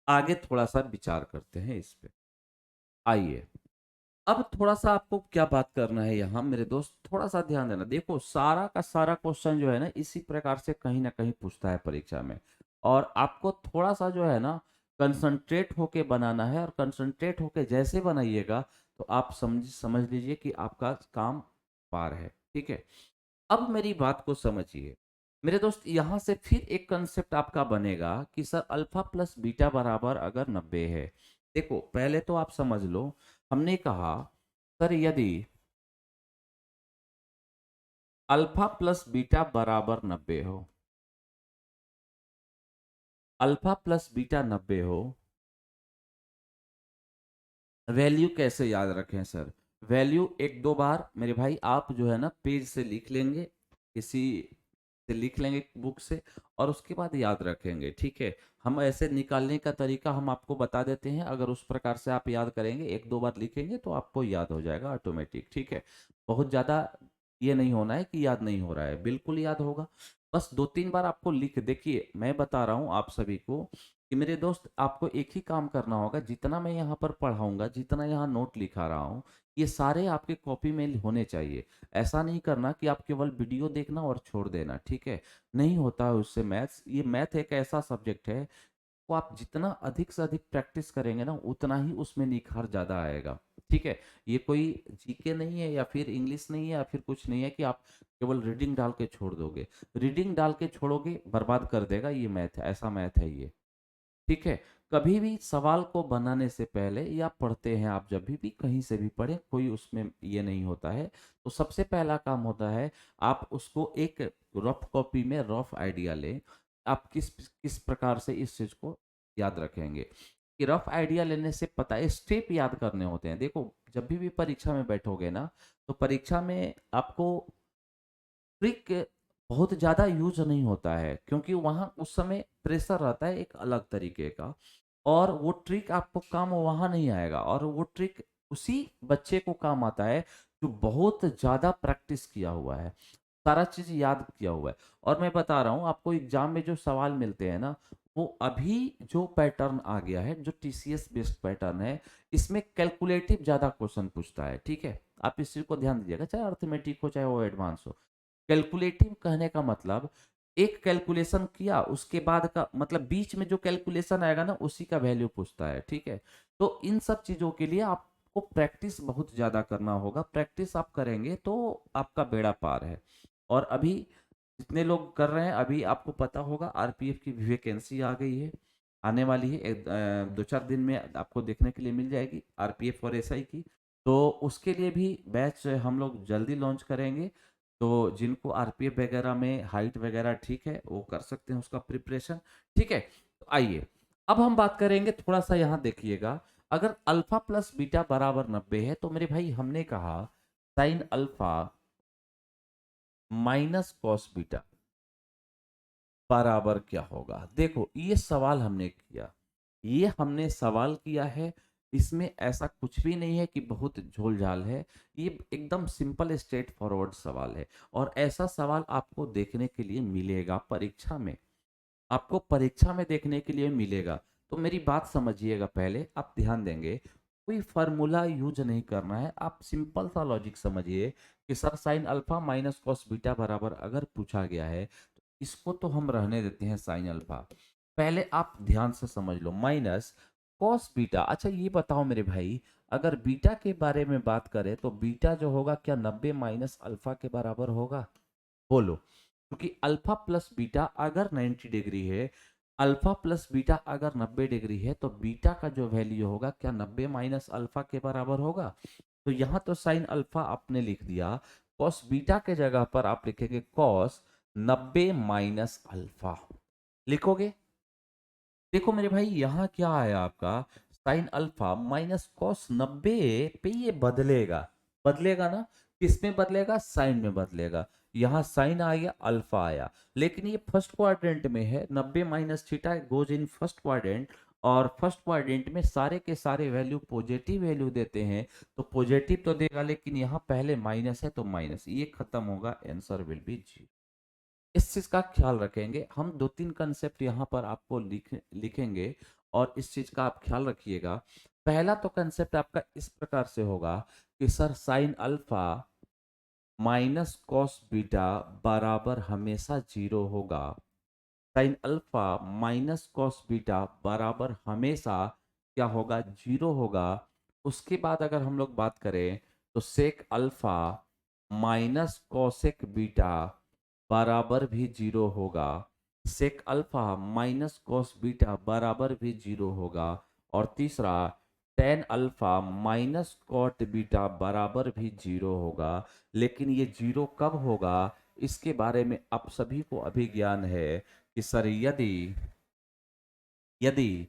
आगे थोड़ा सा विचार करते हैं इस पे, आइए। अब थोड़ा सा आपको क्या बात करना है यहाँ मेरे दोस्त, थोड़ा सा ध्यान देना। देखो सारा का सारा क्वेश्चन जो है ना इसी प्रकार से कहीं ना कहीं पूछता है परीक्षा में, और आपको थोड़ा सा जो है ना कंसंट्रेट होके बनाना है, और कंसंट्रेट होके जैसे बनाइएगा तो आप समझ समझ लीजिए कि आपका काम पार है। ठीक है, अब मेरी बात को समझिए मेरे दोस्त, यहाँ से फिर एक कंसेप्ट आपका बनेगा कि सर अल्फा प्लस बीटा बराबर अगर 90 है। देखो पहले तो आप समझ लो, हमने कहा सर यदि अल्फा प्लस बीटा बराबर 90 हो, अल्फा प्लस बीटा 90 हो, वैल्यू कैसे याद रखें सर? वैल्यू एक दो बार मेरे भाई आप जो है ना पेज से लिख लेंगे, किसी से लिख लेंगे बुक से, और उसके बाद याद रखेंगे। ठीक है, हम ऐसे निकालने का तरीका हम आपको बता देते हैं, अगर उस प्रकार से आप याद करेंगे एक दो बार लिखेंगे तो आपको याद हो जाएगा ऑटोमेटिक। ठीक है, बहुत ज़्यादा ये नहीं होना है कि याद नहीं हो रहा है, बिल्कुल याद होगा। बस दो तीन बार आपको लिख, देखिए मैं बता रहा हूँ आप सभी को कि मेरे दोस्त आपको एक ही काम करना होगा, जितना मैं यहाँ पर पढ़ाऊंगा, जितना यहाँ नोट लिखा रहा हूँ, ये सारे आपके कॉपी में होने चाहिए। ऐसा नहीं करना कि आप केवल वीडियो देखना और छोड़ देना। ठीक है, नहीं होता है उससे मैथ्स। ये मैथ एक ऐसा सब्जेक्ट है, वो आप जितना अधिक से अधिक प्रैक्टिस करेंगे ना उतना ही उसमें निखार ज़्यादा आएगा। ठीक है, ये कोई जीके नहीं है या फिर इंग्लिश नहीं है या फिर कुछ नहीं है कि आप केवल रीडिंग डाल के छोड़ दोगे। रीडिंग डाल के छोड़ोगे बर्बाद कर देगा ये मैथ, ऐसा मैथ है ये। ठीक है, कभी भी सवाल को बनाने से पहले या पढ़ते हैं आप जब भी कहीं से भी पढ़े, कोई उसमें ये नहीं होता है, तो सबसे पहला काम होता है आप उसको एक रफ कॉपी में रफ आइडिया लें। आप किस किस प्रकार से इस चीज को याद रखेंगे, कि रफ आइडिया लेने से पता है स्टेप याद करने होते हैं। देखो जब भी परीक्षा में बैठोगे ना, तो परीक्षा में आपको ट्रिक बहुत ज़्यादा यूज नहीं होता है, क्योंकि वहाँ उस समय प्रेशर रहता है एक अलग तरीके का, और वो ट्रिक आपको काम वहाँ नहीं आएगा, और वो ट्रिक उसी बच्चे को काम आता है जो बहुत ज़्यादा प्रैक्टिस किया हुआ है, सारा चीज़ याद किया हुआ है। और मैं बता रहा हूँ आपको, एग्जाम में जो सवाल मिलते हैं ना, वो अभी जो पैटर्न आ गया है, जो टीसीएस बेस्ड पैटर्न है, इसमें कैलकुलेटिव ज़्यादा क्वेश्चन पूछता है। ठीक है, आप इस चीज़ को ध्यान दीजिएगा, चाहे अर्थमेटिक हो चाहे वो एडवांस हो। कैलकुलेटिव कहने का मतलब एक कैलकुलेशन किया उसके बाद का मतलब बीच में जो कैलकुलेशन आएगा ना उसी का वैल्यू पूछता है। ठीक है, तो इन सब चीजों के लिए आपको प्रैक्टिस बहुत ज्यादा करना होगा। प्रैक्टिस आप करेंगे तो आपका बेड़ा पार है। और अभी जितने लोग कर रहे हैं, अभी आपको पता होगा आरपीएफ की वैकेंसी आ गई है, आने वाली है दो चार दिन में आपको देखने के लिए मिल जाएगी आरपीएफ और एसआई की। तो उसके लिए भी बैच हम लोग जल्दी लॉन्च करेंगे। तो जिनको आरपीएफ वगैरह में हाइट वगैरह ठीक है वो कर सकते हैं उसका प्रिपरेशन। ठीक है, तो आइए अब हम बात करेंगे, थोड़ा सा यहाँ देखिएगा। अगर अल्फा प्लस बीटा बराबर 90 है तो मेरे भाई हमने कहा sign alpha minus cos beta बराबर क्या होगा। देखो ये सवाल हमने किया, ये हमने सवाल किया है, इसमें ऐसा कुछ भी नहीं है कि बहुत झोल झाल है। ये एकदम सिंपल स्ट्रेट फॉरवर्ड सवाल है, और ऐसा सवाल आपको देखने के लिए मिलेगा परीक्षा में, आपको परीक्षा में देखने के लिए मिलेगा। तो मेरी बात समझिएगा, पहले आप ध्यान देंगे, कोई फार्मूला यूज नहीं करना है, आप सिंपल सा लॉजिक समझिए कि sir sine alpha minus cos beta बराबर अगर पूछा गया है तो इसको तो हम रहने देते हैं साइन अल्फा। पहले आप ध्यान से समझ लो, माइनस कॉस बीटा। अच्छा ये बताओ मेरे भाई, अगर बीटा के बारे में बात करें तो बीटा जो होगा क्या 90 माइनस अल्फा के बराबर होगा? बोलो, क्योंकि अल्फा प्लस बीटा अगर 90 डिग्री है, अल्फा प्लस बीटा अगर 90 डिग्री है, तो बीटा का जो वैल्यू होगा क्या 90 माइनस अल्फा के बराबर होगा? तो यहाँ तो साइन अल्फा आपने लिख दिया, कॉस बीटा के जगह पर आप लिखेंगे कॉस 90 माइनस अल्फा, लिखोगे। देखो मेरे भाई यहाँ क्या आया आपका, साइन अल्फा माइनस कॉस 90 पे ये बदलेगा, बदलेगा ना, किस में बदलेगा? साइन में बदलेगा। यहाँ साइन आ गया, अल्फा आया, लेकिन ये फर्स्ट क्वाड्रेंट में है, 90 minus theta goes in first quadrant, और फर्स्ट क्वाड्रेंट में सारे के सारे वैल्यू पॉजिटिव वैल्यू देते हैं, तो पॉजिटिव तो देगा, लेकिन यहाँ पहले माइनस है तो माइनस, ये खत्म होगा, आंसर विल बी जी। इस चीज का ख्याल रखेंगे हम, दो तीन कंसेप्ट यहाँ पर आपको लिखेंगे, और इस चीज का आप ख्याल रखिएगा। पहला तो कंसेप्ट आपका इस प्रकार से होगा कि sir sine alpha minus cos beta बराबर हमेशा जीरो होगा। Sign alpha minus cos beta बराबर हमेशा क्या होगा, जीरो होगा। उसके बाद अगर हम लोग बात करें तो sec alpha minus cosec beta बराबर भी जीरो होगा। Sec alpha minus cos beta बराबर भी जीरो होगा। और तीसरा tan alpha minus cot beta बराबर भी जीरो होगा। लेकिन ये जीरो कब होगा, इसके बारे में आप सभी को अभी ज्ञान है कि सर यदि यदि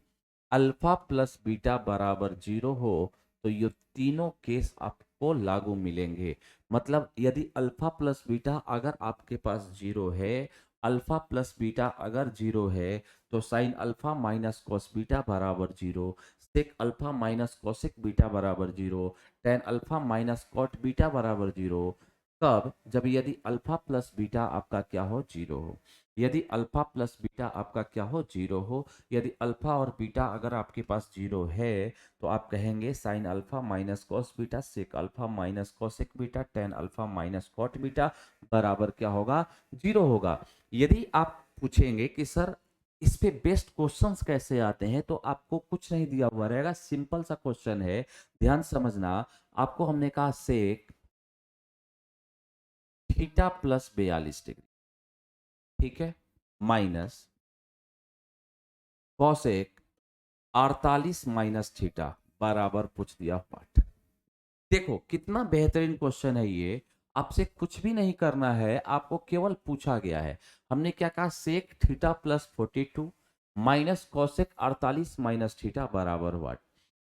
अल्फा प्लस बीटा बराबर जीरो हो तो ये तीनों केस आपको लागू मिलेंगे। मतलब यदि अल्फा प्लस बीटा अगर आपके पास जीरो है, अल्फा प्लस बीटा अगर जीरो है तो sine alpha minus cos beta बराबर zero, sec alpha minus cosec beta बराबर zero, tan alpha minus cot beta बराबर जीरो। कब, जब यदि अल्फा प्लस बीटा आपका क्या हो, जीरो हो। यदि अल्फा प्लस बीटा आपका क्या हो, जीरो हो। यदि अल्फा और बीटा अगर आपके पास जीरो है तो आप कहेंगे sine alpha minus cos beta sec alpha minus cosec beta tan alpha minus cot beta बराबर क्या होगा, जीरो होगा। यदि आप पूछेंगे कि सर इस पे बेस्ट क्वेश्चंस कैसे आते हैं, तो आपको कुछ नहीं दिया हुआ रहेगा, सिंपल सा क्वेश्चन है, ध्यान समझना। आपको हमने कहा सेक थीटा प्लस 42 डिग्री, ठीक है, माइनस कॉसेक 48 माइनस थीटा बराबर पूछ दिया पाठ। देखो कितना बेहतरीन क्वेश्चन है ये। आपसे कुछ भी नहीं करना है, आपको केवल पूछा गया है। हमने क्या कहा, sec theta plus 42 minus cosec 48 minus theta बराबर व्हाट।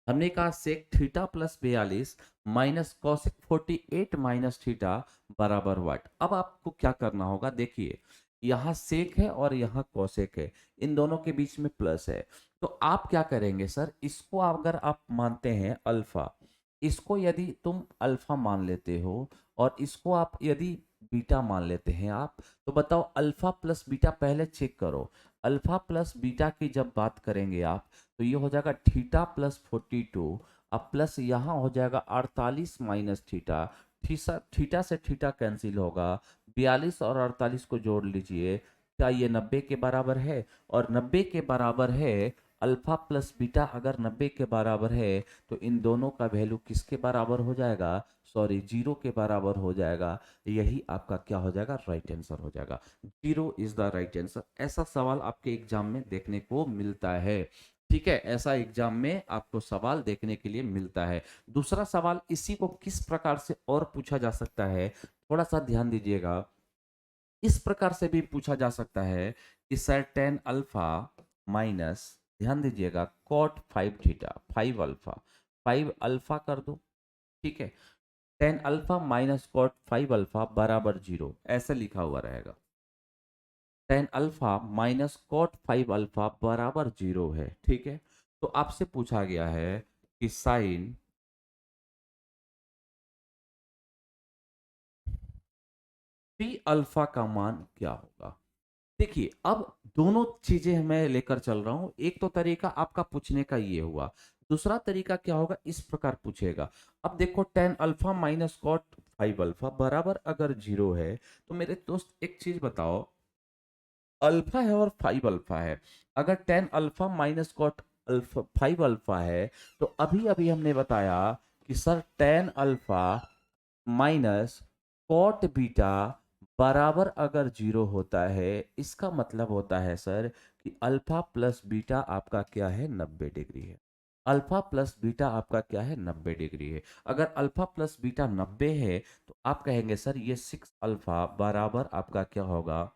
हमने कहा sec theta plus 42 minus cosec 48 minus theta बराबर व्हाट। अब आपको क्या करना होगा, देखिए यहाँ सेक है और यहाँ कॉसेक है, इन दोनों के बीच में प्लस है। तो आप क्या करेंगे सर, इसको अगर आप मानते हैं अल्फा, इसको यदि तुम अल्फा मान लेते हो और इसको आप यदि बीटा मान लेते हैं आप, तो बताओ अल्फा प्लस बीटा पहले चेक करो। अल्फा प्लस बीटा की जब बात करेंगे आप तो ये हो जाएगा थीटा प्लस 42, अब प्लस यहाँ हो जाएगा 48 माइनस थीटा, थीटा थीटा से थीटा कैंसिल होगा, 42 और 48 को जोड़ लीजिए, क्या ये 90 के बराबर है। और 90 के बराबर है, अल्फा प्लस बीटा अगर 90 के बराबर है तो इन दोनों का वैल्यू किसके बराबर हो जाएगा, सॉरी जीरो के बराबर हो जाएगा। यही आपका क्या हो जाएगा, राइट आंसर हो जाएगा। Zero is the right answer. ऐसा सवाल आपके एग्जाम में देखने को मिलता है, ठीक है, ऐसा एग्जाम में आपको सवाल देखने के लिए मिलता है। दूसरा सवाल इसी को किस प्रकार से और पूछा जा सकता है, थोड़ा सा ध्यान दीजिएगा। इस प्रकार से भी पूछा जा सकता है कि सर टेन अल्फा माइनस, ध्यान दीजिएगा, कॉट 5 थीटा, 5 अल्फा, 5 अल्फा कर दो, ठीक है, tan alpha minus cot 5 alpha बराबर जीरो, ऐसे लिखा हुआ रहेगा। Tan alpha minus cot 5 alpha बराबर जीरो है, ठीक है। तो आपसे पूछा गया है कि साइन पी अल्फा का मान क्या होगा। देखिए अब दोनों चीजें मैं लेकर चल रहा हूं। एक तो तरीका आपका पूछने का ये हुआ, दूसरा तरीका क्या होगा, इस प्रकार पूछेगा। अब देखो tan alpha minus cot 5 alpha बराबर अगर जीरो है तो मेरे दोस्त एक चीज बताओ, अल्फा है और 5 अल्फा है, अगर tan alpha minus cot alpha 5 alpha है तो अभी अभी हमने बताया कि sir tan alpha minus cot beta बराबर अगर जीरो होता है, इसका मतलब होता है सर कि अल्फा प्लस बीटा आपका क्या है, 90 डिग्री है। अल्फा प्लस बीटा आपका क्या है, 90 डिग्री है। अगर अल्फा प्लस बीटा 90 है तो आप कहेंगे सर ये 6 अल्फा बराबर आपका क्या होगा,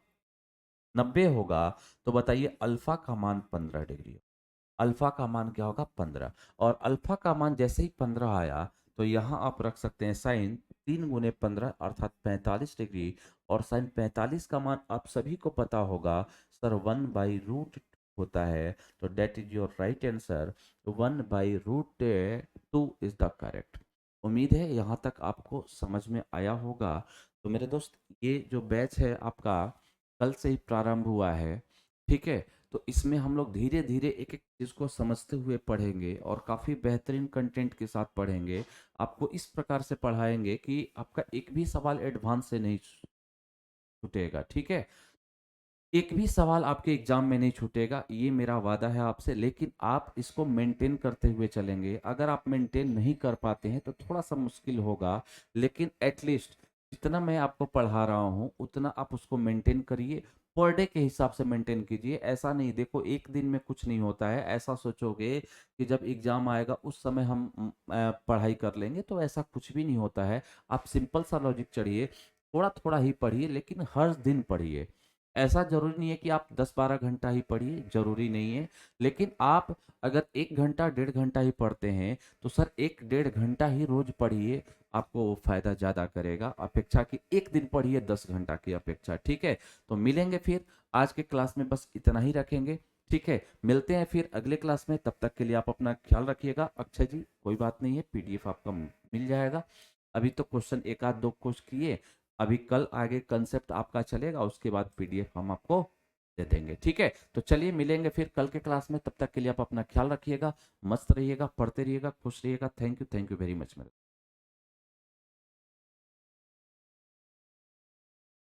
90 होगा। तो बताइए अल्फा का मान 15 डिग्री, अल्फा का मान क्या होगा, 15। और अल्फा का मान जैसे ही 15 आया तो यहाँ आप रख सकते हैं साइन 3 × 15 अर्थात 45 डिग्री। और साइन 45 का मान आप सभी को पता होगा सर 1/√2 होता है, तो that is your right answer, 1/√2 is the correct. उम्मीद है यहाँ तक आपको समझ में आया होगा। तो मेरे दोस्त ये जो बैच है आपका कल से ही प्रारंभ हुआ है, ठीक है। तो इसमें हम लोग धीरे धीरे एक एक चीज़ को समझते हुए पढ़ेंगे और काफ़ी बेहतरीन कंटेंट के साथ पढ़ेंगे। आपको इस प्रकार से पढ़ाएंगे कि आपका एक भी सवाल एडवांस से नहीं छूटेगा, ठीक है। एक भी सवाल आपके एग्जाम में नहीं छूटेगा, ये मेरा वादा है आपसे। लेकिन आप इसको मेंटेन करते हुए चलेंगे। अगर आप मेंटेन नहीं कर पाते हैं तो थोड़ा सा मुश्किल होगा, लेकिन एटलीस्ट जितना मैं आपको पढ़ा रहा हूँ उतना आप उसको मेंटेन करिए। पर डे के हिसाब से मेंटेन कीजिए। ऐसा नहीं, देखो एक दिन में कुछ नहीं होता है। ऐसा सोचोगे कि जब एग्जाम आएगा उस समय हम पढ़ाई कर लेंगे, तो ऐसा कुछ भी नहीं होता है। आप सिंपल सा लॉजिक चढ़िए, थोड़ा थोड़ा ही पढ़िए, लेकिन हर दिन पढ़िए। ऐसा ज़रूरी नहीं है कि आप 10-12 घंटा ही पढ़िए, ज़रूरी नहीं है। लेकिन आप अगर 1 घंटा, डेढ़ घंटा ही पढ़ते हैं, तो सर 1 डेढ़ घंटा ही रोज़ पढ़िए, आपको वो फ़ायदा ज़्यादा करेगा, अपेक्षा कि एक दिन पढ़िए 10 घंटा की अपेक्षा, ठीक है? तो मिलेंगे फिर, आज के क्लास में बस इतना ही रखेंगे, ठीक है? मिलते हैं फिर अगले क्लास में, तब तक के लिए आप अपना ख्याल रखिएगा। अक्षय जी, कोई बात नहीं है, पीडीएफ आपका मिल जाएगा। अभी तो क्वेश्चन 1 आध 2 कुछ किए, अभी कल आगे कंसेप्ट आपका चलेगा, उसके बाद पीडीएफ हम आपको दे देंगे, ठीक है। तो चलिए मिलेंगे फिर कल के क्लास में, तब तक के लिए आप अपना ख्याल रखिएगा, मस्त रहिएगा, पढ़ते रहिएगा, खुश रहिएगा। थैंक यू वेरी मच मेरे।